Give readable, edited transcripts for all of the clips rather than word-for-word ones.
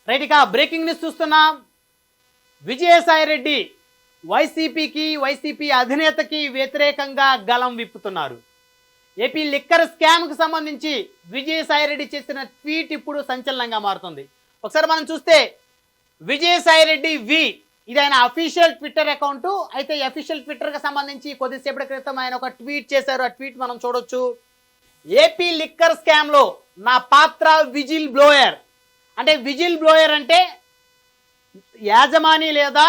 Right, ఇక breaking news చూస్తున్నాం. Vijayasai Reddy YCP అధినేతకి వ్యతిరేకంగా గలం విప్పుతున్నారు. ఏపీ లిక్కర్ స్కామ్కి సంబంధించి విజయసాయి రెడ్డి చేసిన ట్వీట్ ఇప్పుడు సంచలనంగా మారుతుంది. ఒకసారి మనం చూస్తే విజయసాయి రెడ్డి ఇది ఆయన అఫీషియల్ ట్విట్టర్ అకౌంట్. అయితే ఈ అఫీషియల్ ట్విట్టర్కి సంబంధించి కొద్దిసేపటి క్రితం ఆయన ఒక ట్వీట్ చేశారు. ఆ ట్వీట్ మనం చూడొచ్చు. ఏపీ లిక్కర్ స్కామ్లో నా పాత్ర విజిల్ బ్లోయర్. అంటే విజిల్ బ్లోయర్ అంటే యాజమాని లేదా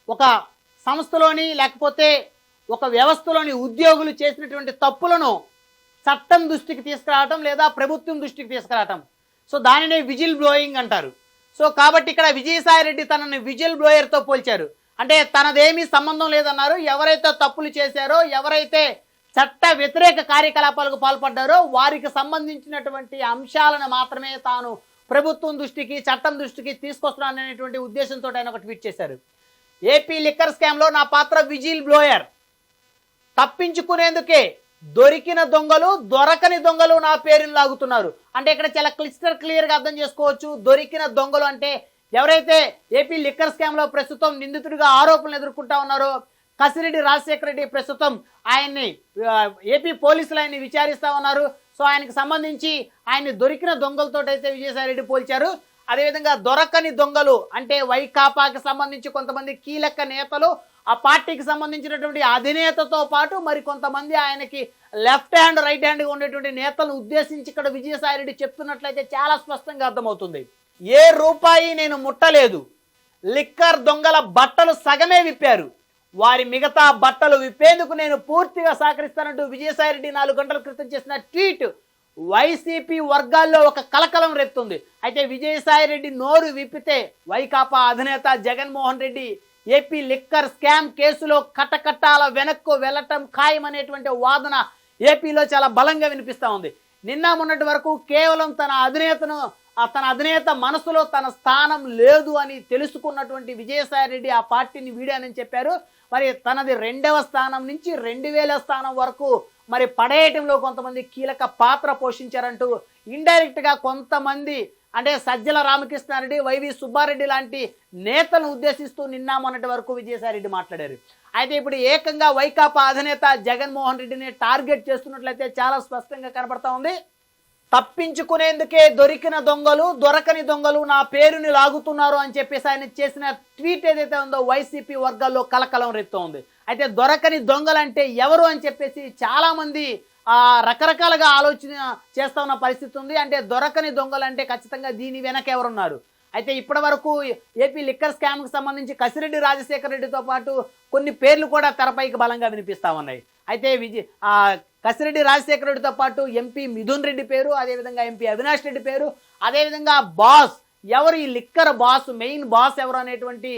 ఒక సంస్థలోని లేకపోతే ఒక వ్యవస్థలోని ఉద్యోగులు చేసినటువంటి తప్పులను చట్టం దృష్టికి తీసుకురావటం లేదా ప్రభుత్వం దృష్టికి తీసుకురావటం. సో దానినే విజిల్ బ్లోయింగ్ అంటారు. సో కాబట్టి ఇక్కడ విజయసాయి రెడ్డి తనని విజిల్ బ్లోయర్తో పోల్చారు. అంటే తనదేమీ సంబంధం లేదన్నారు. ఎవరైతే తప్పులు చేశారో, ఎవరైతే చట్ట వ్యతిరేక కార్యకలాపాలకు పాల్పడ్డారో వారికి సంబంధించినటువంటి అంశాలను మాత్రమే తాను ప్రభుత్వం దృష్టికి, చట్టం దృష్టికి తీసుకొస్తున్నాననేటువంటి ఉద్దేశంతో ఆయన ఒక ట్వీట్ చేశారు. ఏపీ లిక్కర్ స్కామ్లో నా పాత్ర విజిల్ బ్లోయర్. తప్పించుకునేందుకే దొరికిన దొంగలు, దొరకని దొంగలు నా పేరుని లాగుతున్నారు. అంటే ఇక్కడ చాలా క్లియర్గా అర్థం చేసుకోవచ్చు. దొరికిన దొంగలు అంటే ఎవరైతే ఏపీ లిక్కర్ స్కామ్లో ప్రస్తుతం నిందితుడిగా ఆరోపణలు ఎదుర్కొంటా ఉన్నారో కసిరెడ్డి రాజశేఖర రెడ్డి, ప్రస్తుతం ఆయన్ని ఏపీ పోలీసులు ఆయన్ని విచారిస్తా ఉన్నారు. సో ఆయనకు సంబంధించి ఆయన్ని దొరికిన దొంగలతో అయితే విజయసాయి రెడ్డి పోల్చారు. అదేవిధంగా దొరకని దొంగలు అంటే వైకాపాకి సంబంధించి కొంతమంది కీలక నేతలు, ఆ పార్టీకి సంబంధించినటువంటి అధినేతతో పాటు మరి కొంతమంది ఆయనకి లెఫ్ట్ హ్యాండ్, రైట్ హ్యాండ్గా ఉండేటువంటి నేతలను ఉద్దేశించి ఇక్కడ విజయసాయి రెడ్డి చెప్తున్నట్లయితే చాలా స్పష్టంగా అర్థమవుతుంది. ఏ రూపాయి నేను ముట్టలేదు, లిక్కర్ దొంగల బట్టలు సగమే విప్పారు, వారి మిగతా బట్టలు విప్పేందుకు నేను పూర్తిగా సహకరిస్తానంటూ విజయసాయి రెడ్డి 4 గంటల క్రితం చేసిన ట్వీట్ వైసీపీ వర్గాల్లో ఒక కలకలం రేపుతుంది. అయితే విజయసాయి రెడ్డి నోరు విప్పితే వైకాపా అధినేత Jaganmohan Reddy AP liquor scam కేసులో కటకటాల వెనక్కు వెళ్లటం ఖాయమనేటువంటి వాదన ఏపీలో చాలా బలంగా వినిపిస్తూ ఉంది. నిన్న మొన్నటి వరకు కేవలం తన అధినేత మనసులో తన స్థానం లేదు అని తెలుసుకున్నటువంటి విజయసాయి రెడ్డి ఆ పార్టీని వీడానని చెప్పారు. మరి తనది 2వ స్థానం నుంచి 2000 స్థానం వరకు మరి పడేయటంలో కొంతమంది కీలక పాత్ర పోషించారంటూ ఇండైరెక్ట్గా కొంతమంది అంటే సజ్జల రామకృష్ణారెడ్డి, వైవి సుబ్బారెడ్డి లాంటి నేతలను ఉద్దేశిస్తూ నిన్న మొన్నటి వరకు విజయసాయి రెడ్డి మాట్లాడారు. అయితే ఇప్పుడు ఏకంగా వైకాపా అధినేత జగన్మోహన్ రెడ్డిని టార్గెట్ చేస్తున్నట్లయితే చాలా స్పష్టంగా కనపడతా ఉంది. తప్పించుకునేందుకే దొరికిన దొంగలు, దొరకని దొంగలు నా పేరుని లాగుతున్నారు అని చెప్పేసి ఆయన చేసిన ట్వీట్ ఏదైతే ఉందో వైసీపీ వర్గాల్లో కలకలం రేపుతూ ఉంది. అయితే దొరకని దొంగలంటే ఎవరు అని చెప్పేసి చాలా మంది రకరకాలుగా ఆలోచన చేస్తా ఉన్న పరిస్థితి ఉంది. అంటే దొరకని దొంగలు అంటే ఖచ్చితంగా దీని వెనక ఎవరున్నారు? అయితే ఇప్పటి వరకు ఏపీ లిక్కర్ స్కామ్కి సంబంధించి కసిరెడ్డి రాజశేఖర రెడ్డితో పాటు కొన్ని పేర్లు కూడా తెరపైకి బలంగా వినిపిస్తా ఉన్నాయి. అయితే కసిరెడ్డి రాజశేఖర రెడ్డితో పాటు ఎంపీ మిథున్ రెడ్డి పేరు, అదేవిధంగా ఎంపీ అవినాష్ రెడ్డి పేరు, అదేవిధంగా బాస్ ఎవరు, ఈ లిక్కర్ బాస్, మెయిన్ బాస్ ఎవరు అనేటువంటి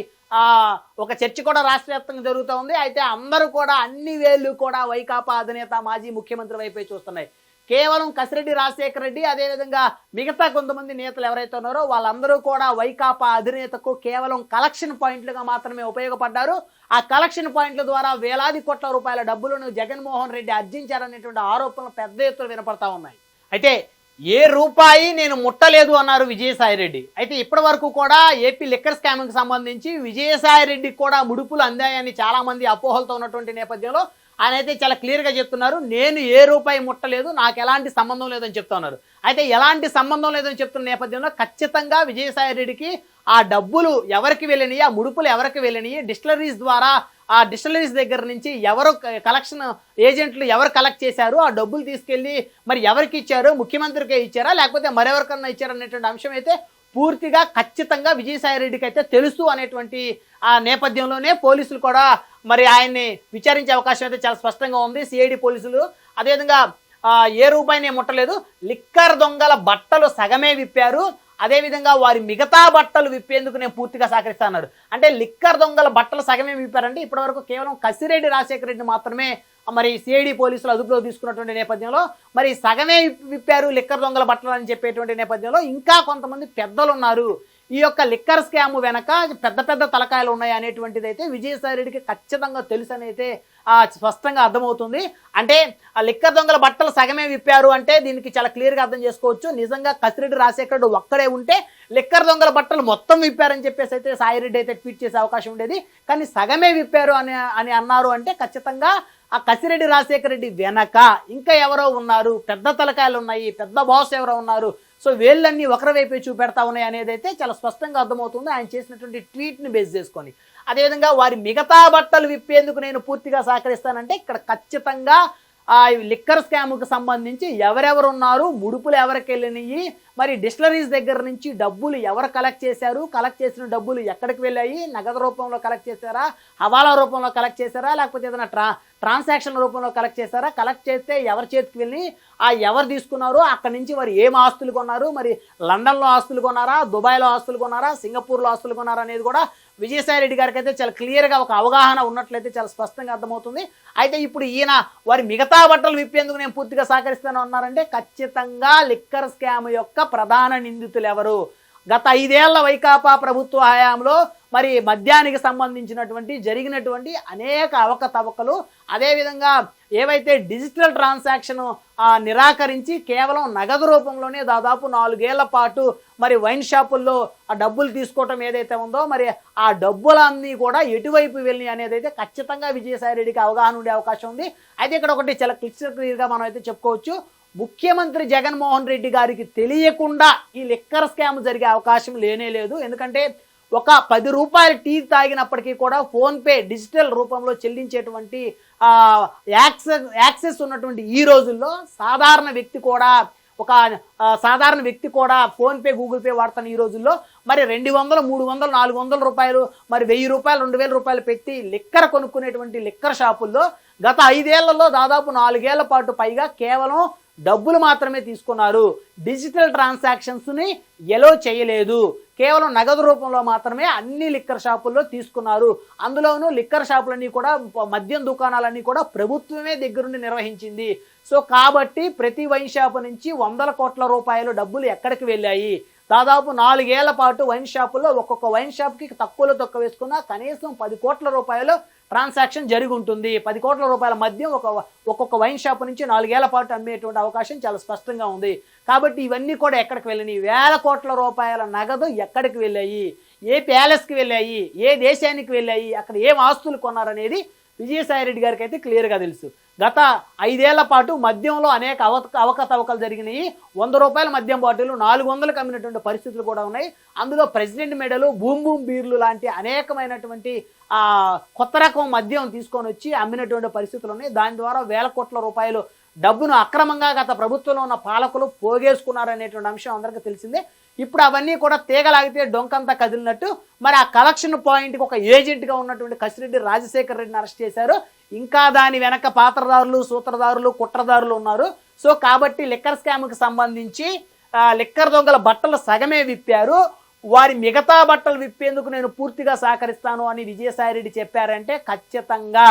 ఒక చర్చ కూడా రాష్ట్ర వ్యాప్తంగా జరుగుతూ ఉంది. అయితే అందరూ కూడా అన్ని వేళ్ళు కూడా వైకాపా అధినేత మాజీ ముఖ్యమంత్రి వైపే చూస్తున్నాయి. కేవలం కసిరెడ్డి రాజశేఖర రెడ్డి అదేవిధంగా మిగతా కొంతమంది నేతలు ఎవరైతే ఉన్నారో వాళ్ళందరూ కూడా వైకాపా అధినేతకు కేవలం కలెక్షన్ పాయింట్లుగా మాత్రమే ఉపయోగపడ్డారు. ఆ కలెక్షన్ పాయింట్ల ద్వారా వేలాది కోట్ల రూపాయల డబ్బులను జగన్మోహన్ రెడ్డి ఆర్జించారనేటువంటి ఆరోపణలు పెద్ద ఎత్తున వినపడతా ఉన్నాయి. అయితే ఏ రూపాయి నేను ముట్టలేదు అన్నారు విజయసాయి రెడ్డి. అయితే ఇప్పటి వరకు కూడా ఏపీ లిక్కర్ స్కామ్కి సంబంధించి విజయసాయి రెడ్డికి కూడా ముడుపులు అందాయని చాలా మంది అపోహలతో ఉన్నటువంటి నేపథ్యంలో ఆయన అయితే చాలా క్లియర్గా చెప్తున్నారు, నేను ఏ రూపాయి ముట్టలేదు, నాకు ఎలాంటి సంబంధం లేదని చెప్తా ఉన్నారు. అయితే ఎలాంటి సంబంధం లేదని చెప్తున్న నేపథ్యంలో ఖచ్చితంగా విజయసాయి రెడ్డికి ఆ డబ్బులు ఎవరికి వెళ్ళినాయి, ఆ ముడుపులు ఎవరికి వెళ్ళినాయి, డిస్టిలరీస్ ద్వారా ఆ డిస్టిలరీస్ దగ్గర నుంచి ఎవరు కలెక్షన్ ఏజెంట్లు ఎవరు కలెక్ట్ చేశారు, ఆ డబ్బులు తీసుకెళ్ళి మరి ఎవరికి ఇచ్చారు, ముఖ్యమంత్రికే ఇచ్చారా లేకపోతే మరెవరికన్నా ఇచ్చారనేటువంటి అంశం అయితే పూర్తిగా ఖచ్చితంగా విజయసాయి రెడ్డికి అయితే తెలుసు అనేటువంటి ఆ నేపథ్యంలోనే పోలీసులు కూడా మరి ఆయన్ని విచారించే అవకాశం అయితే చాలా స్పష్టంగా ఉంది. సిఐడి పోలీసులు అదేవిధంగా ఏ రూపాయిని ముట్టలేదు, లిక్కర్ దొంగల బట్టలు సగమే విప్పారు, అదేవిధంగా వారి మిగతా బట్టలు విప్పేందుకు నేను పూర్తిగా సహకరిస్తా అన్నాడు. అంటే లిక్కర్ దొంగల బట్టలు సగమే విప్పారంటే ఇప్పటివరకు కేవలం కసిరెడ్డి రాజశేఖర రెడ్డి మాత్రమే మరి సిఐడి పోలీసులు అదుపులో తీసుకున్నటువంటి నేపథ్యంలో మరి సగమే విప్పారు లిక్కర్ దొంగల బట్టలు అని చెప్పేటువంటి నేపథ్యంలో ఇంకా కొంతమంది పెద్దలు ఉన్నారు, ఈ యొక్క లిక్కర్ స్కామ్ వెనక పెద్ద పెద్ద తలకాయలు ఉన్నాయి అనేటువంటిది అయితే విజయసాయి రెడ్డికి ఖచ్చితంగా తెలుసు అని అయితే స్పష్టంగా అర్థమవుతుంది. అంటే ఆ లిక్కర్ దొంగల బట్టలు సగమే విప్పారు అంటే దీనికి చాలా క్లియర్గా అర్థం చేసుకోవచ్చు. నిజంగా కసిరెడ్డి రాజశేఖర రెడ్డి ఒక్కడే ఉంటే లిక్కర్ దొంగల బట్టలు మొత్తం విప్పారని చెప్పేసి అయితే సాయిరెడ్డి అయితే ట్వీట్ చేసే అవకాశం ఉండేది. కానీ సగమే విప్పారు అని అన్నారు అంటే ఖచ్చితంగా ఆ కసిరెడ్డి రాజశేఖర రెడ్డి వెనక ఇంకా ఎవరో ఉన్నారు, పెద్ద తలకాయలు ఉన్నాయి, పెద్ద బాస్ ఎవరో ఉన్నారు. సో వేళ్ళన్నీ ఒకరి వైపే చూపెడతా ఉన్నాయి అనేది అయితే చాలా స్పష్టంగా అర్థమవుతుంది ఆయన చేసినటువంటి ట్వీట్ని బేస్ చేసుకొని. అదేవిధంగా వారి మిగతా బట్టలు విప్పేందుకు నేను పూర్తిగా సహకరిస్తానంటే ఇక్కడ ఖచ్చితంగా ఆ లిక్కర్ స్కామ్కి సంబంధించి ఎవరెవరు ఉన్నారు, ముడుపులు ఎవరికి వెళ్ళినాయి, మరి డిస్టిలరీస్ దగ్గర నుంచి డబ్బులు ఎవరు కలెక్ట్ చేశారు, కలెక్ట్ చేసిన డబ్బులు ఎక్కడికి వెళ్ళాయి, నగదు రూపంలో కలెక్ట్ చేశారా, హవాలా రూపంలో కలెక్ట్ చేశారా, లేకపోతే ఏదైనా ట్రాన్సాక్షన్ రూపంలో కలెక్ట్ చేశారా, కలెక్ట్ చేస్తే ఎవరి చేతికి వెళ్ళి ఆ ఎవరు తీసుకున్నారు, అక్కడి నుంచి మరి ఏం ఆస్తులు కొన్నారు, మరి లండన్లో ఆస్తులు కొన్నారా, దుబాయ్లో ఆస్తులు కొన్నారా, సింగపూర్లో ఆస్తులు కొన్నారా అనేది కూడా విజయసాయి రెడ్డి గారికి అయితే చాలా క్లియర్గా ఒక అవగాహన ఉన్నట్లయితే చాలా స్పష్టంగా అర్థమవుతుంది. అయితే ఇప్పుడు ఈయన వారి మిగతా బట్టలు విప్పేందుకు నేను పూర్తిగా సహకరిస్తాను అన్నారంటే ఖచ్చితంగా లిక్కర్ స్కామ్ యొక్క ప్రధాన నిందితులు ఎవరు, గత 5 ఏళ్ల వైకాపా ప్రభుత్వ హయాంలో మరి మద్యానికి సంబంధించినటువంటి జరిగినటువంటి అనేక అవకతవకలు, అదేవిధంగా ఏవైతే డిజిటల్ ట్రాన్సాక్షన్ నిరాకరించి కేవలం నగదు రూపంలోనే దాదాపు 4 ఏళ్ల పాటు మరి వైన్ షాపుల్లో ఆ డబ్బులు తీసుకోవటం ఏదైతే ఉందో మరి ఆ డబ్బులన్నీ కూడా ఎటువైపు వెళ్ళి అనేది అయితే ఖచ్చితంగా విజయసాయి రెడ్డికి అవగాహన ఉండే అవకాశం ఉంది. అయితే ఇక్కడ ఒకటి చాలా క్లియర్గా మనం అయితే చెప్పుకోవచ్చు, ముఖ్యమంత్రి జగన్మోహన్ రెడ్డి గారికి తెలియకుండా ఈ లిక్కర్ స్కామ్ జరిగే అవకాశం లేనే లేదు. ఎందుకంటే ఒక 10 రూపాయల టీ తాగినప్పటికీ కూడా ఫోన్పే డిజిటల్ రూపంలో చెల్లించేటువంటి యాక్సెస్ ఉన్నటువంటి ఈ రోజుల్లో సాధారణ వ్యక్తి కూడా ఫోన్పే గూగుల్ పే వాడుతున్న ఈ రోజుల్లో మరి 200, 300, 400 రూపాయలు మరి 1000 రూపాయలు, 2000 రూపాయలు పెట్టి లిక్కర్ కొనుక్కునేటువంటి లిక్కర్ షాపుల్లో గత 5 ఏళ్లలో దాదాపు 4 ఏళ్ల పాటు పైగా కేవలం డబ్బులు మాత్రమే తీసుకున్నారు. డిజిటల్ ట్రాన్సాక్షన్స్ని ఎలో చేయలేదు, కేవలం నగదు రూపంలో మాత్రమే అన్ని లిక్కర్ షాపుల్లో తీసుకున్నారు. అందులోనూ లిక్కర్ షాపులన్నీ కూడా మద్యం దుకాణాలన్నీ కూడా ప్రభుత్వమే దగ్గరుండి నిర్వహించింది. సో కాబట్టి ప్రతి వైన్ షాపు నుంచి 100 కోట్ల రూపాయలు డబ్బులు ఎక్కడికి వెళ్ళాయి, దాదాపు 4 ఏళ్ల పాటు వైన్ షాపుల్లో ఒక్కొక్క వైన్ షాప్కి తక్కువలో తక్కువ వేసుకున్నా కనీసం 10 కోట్ల రూపాయలు ట్రాన్సాక్షన్ జరిగి ఉంటుంది. 10 కోట్ల రూపాయల మద్యం ఒక్కొక్క వైన్ షాప్ నుంచి 4 ఏళ్ల పాటు అమ్మేటువంటి అవకాశం చాలా స్పష్టంగా ఉంది. కాబట్టి ఇవన్నీ కూడా ఎక్కడికి వెళ్ళినాయి, 1000 కోట్ల రూపాయల నగదు ఎక్కడికి వెళ్ళాయి, ఏ ప్యాలెస్కి వెళ్ళాయి, ఏ దేశానికి వెళ్ళాయి, అక్కడ ఏం ఆస్తులు కొన్నారనేది విజయసాయి రెడ్డి గారికి అయితే క్లియర్గా తెలుసు. గత 5 ఏళ్ల పాటు మద్యంలో అనేక అవకతవకలు జరిగినాయి. 100 రూపాయల మద్యం బాటిల్ 400లకు అమ్మినటువంటి పరిస్థితులు కూడా ఉన్నాయి. అందులో ప్రెసిడెంట్ మెడలు, బూమ్ బూమ్ బీర్లు లాంటి అనేకమైనటువంటి కొత్త రకం మద్యం తీసుకొని వచ్చి అమ్మినటువంటి పరిస్థితులు ఉన్నాయి. దాని ద్వారా 1000 కోట్ల రూపాయలు డబ్బును అక్రమంగా గత ప్రభుత్వంలో ఉన్న పాలకులు పోగేసుకున్నారనేటువంటి అంశం అందరికీ తెలిసిందే. ఇప్పుడు అవన్నీ కూడా తీగలాగితే డొంకంతా కదిలినట్టు మరి ఆ కలెక్షన్ పాయింట్కి ఒక ఏజెంట్గా ఉన్నటువంటి కసిరెడ్డి రాజశేఖర రెడ్డిని అరెస్ట్ చేశారు. ఇంకా దాని వెనక పాత్రదారులు, సూత్రధారులు, కుట్రదారులు ఉన్నారు. సో కాబట్టి లిక్కర్ స్కామ్కి సంబంధించి లిక్కర్ దొంగల బట్టలు సగమే విప్పారు, వారి మిగతా బట్టలు విప్పేందుకు నేను పూర్తిగా సహకరిస్తాను అని విజయసాయి రెడ్డి చెప్పారంటే ఖచ్చితంగా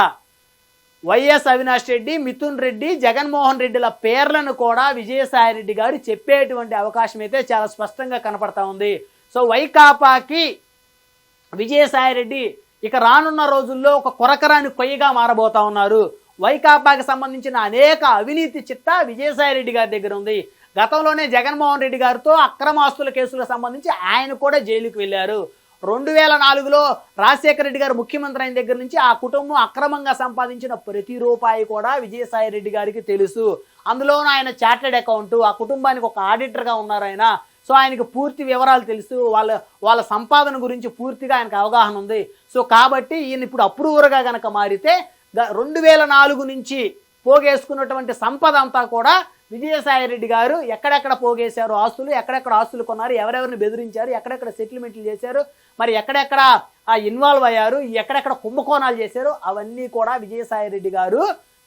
వైఎస్ అవినాష్ రెడ్డి, మిథున్ రెడ్డి, జగన్మోహన్ రెడ్డిల పేర్లను కూడా విజయసాయి రెడ్డి గారు చెప్పేటువంటి అవకాశం అయితే చాలా స్పష్టంగా కనపడతా ఉంది. సో వైకాపాకి విజయసాయి రెడ్డి ఇక రానున్న రోజుల్లో ఒక కొరకరాని కొయ్యగా మారబోతా ఉన్నారు. వైకాపాకి సంబంధించిన అనేక అవినీతి చిట్టా విజయసాయి రెడ్డి గారి దగ్గర ఉంది. గతంలోనే జగన్మోహన్ రెడ్డి గారితో అక్రమాస్తుల కేసులకు సంబంధించి ఆయన కూడా జైలుకు వెళ్ళారు. 2004లో రాజశేఖర రెడ్డి గారు ముఖ్యమంత్రి అయిన దగ్గర నుంచి ఆ కుటుంబం అక్రమంగా సంపాదించిన ప్రతి రూపాయి కూడా విజయసాయి రెడ్డి గారికి తెలుసు. అందులోనూ ఆయన చార్టెడ్ అకౌంట్, ఆ కుటుంబానికి ఒక ఆడిటర్గా ఉన్నారు ఆయన. సో ఆయనకు పూర్తి వివరాలు తెలుసు, వాళ్ళ సంపాదన గురించి పూర్తిగా ఆయనకు అవగాహన ఉంది. సో కాబట్టి ఈయన ఇప్పుడు అప్రూవర్గా కనుక మారితే 2004 నుంచి పోగేసుకున్నటువంటి సంపద అంతా కూడా విజయసాయి రెడ్డి గారు ఎక్కడెక్కడ పోగేశారు ఆస్తులు, ఎక్కడెక్కడ ఆస్తులు కొన్నారు, ఎవరెవరిని బెదిరించారు, ఎక్కడెక్కడ సెటిల్మెంట్లు చేశారు, మరి ఎక్కడెక్కడ ఇన్వాల్వ్ అయ్యారు, ఎక్కడెక్కడ కుంభకోణాలు చేశారు, అవన్నీ కూడా విజయసాయి రెడ్డి గారు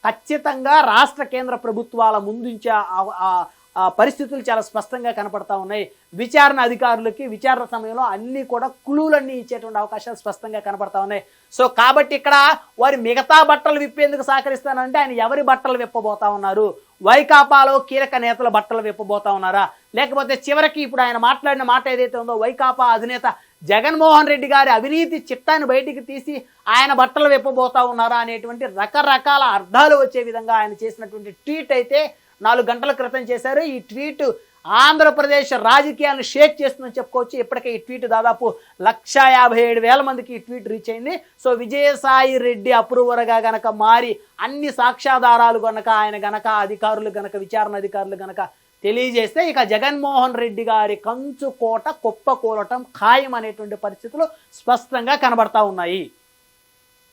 ఖచ్చితంగా రాష్ట్ర కేంద్ర ప్రభుత్వాల ముందుంచే పరిస్థితులు చాలా స్పష్టంగా కనపడతా ఉన్నాయి. విచారణ అధికారులకి విచారణ సమయంలో అన్నీ కూడా క్లూలన్నీ ఇచ్చేటువంటి అవకాశాలు స్పష్టంగా కనపడతా ఉన్నాయి. సో కాబట్టి ఇక్కడ వారి మిగతా బట్టలు విప్పేందుకు సహకరిస్తానంటే ఆయన ఎవరి బట్టలు విప్పబోతా ఉన్నారు? వైకాపాలో కీలక నేతల బట్టలు విప్పబోతా ఉన్నారా, లేకపోతే చివరికి ఇప్పుడు ఆయన మాట్లాడిన మాట ఏదైతే ఉందో వైకాపా అధినేత జగన్మోహన్ రెడ్డి గారి అవినీతి చిట్టాన్ని బయటికి తీసి ఆయన బట్టలు విప్పబోతా ఉన్నారా అనేటువంటి రకరకాల అర్థాలు వచ్చే విధంగా ఆయన చేసినటువంటి ట్వీట్ అయితే 4 గంటల క్రితం చేశారు. ఈ ట్వీట్ ఆంధ్రప్రదేశ్ రాజకీయాలను షేక్ చేస్తుందని చెప్పుకోవచ్చు. ఇప్పటికే ఈ ట్వీట్ దాదాపు 157,000 మందికి ఈ ట్వీట్ రీచ్ అయింది. సో విజయసాయి రెడ్డి అప్రూవర్గా గనక మారి అన్ని సాక్ష్యాధారాలు గనక ఆయన గనక అధికారులు గనక విచారణ అధికారులు గనక తెలియజేస్తే ఇక జగన్మోహన్ రెడ్డి గారి కంచు కోట కుప్పకూలటం ఖాయం అనేటువంటి పరిస్థితులు స్పష్టంగా కనబడతా ఉన్నాయి.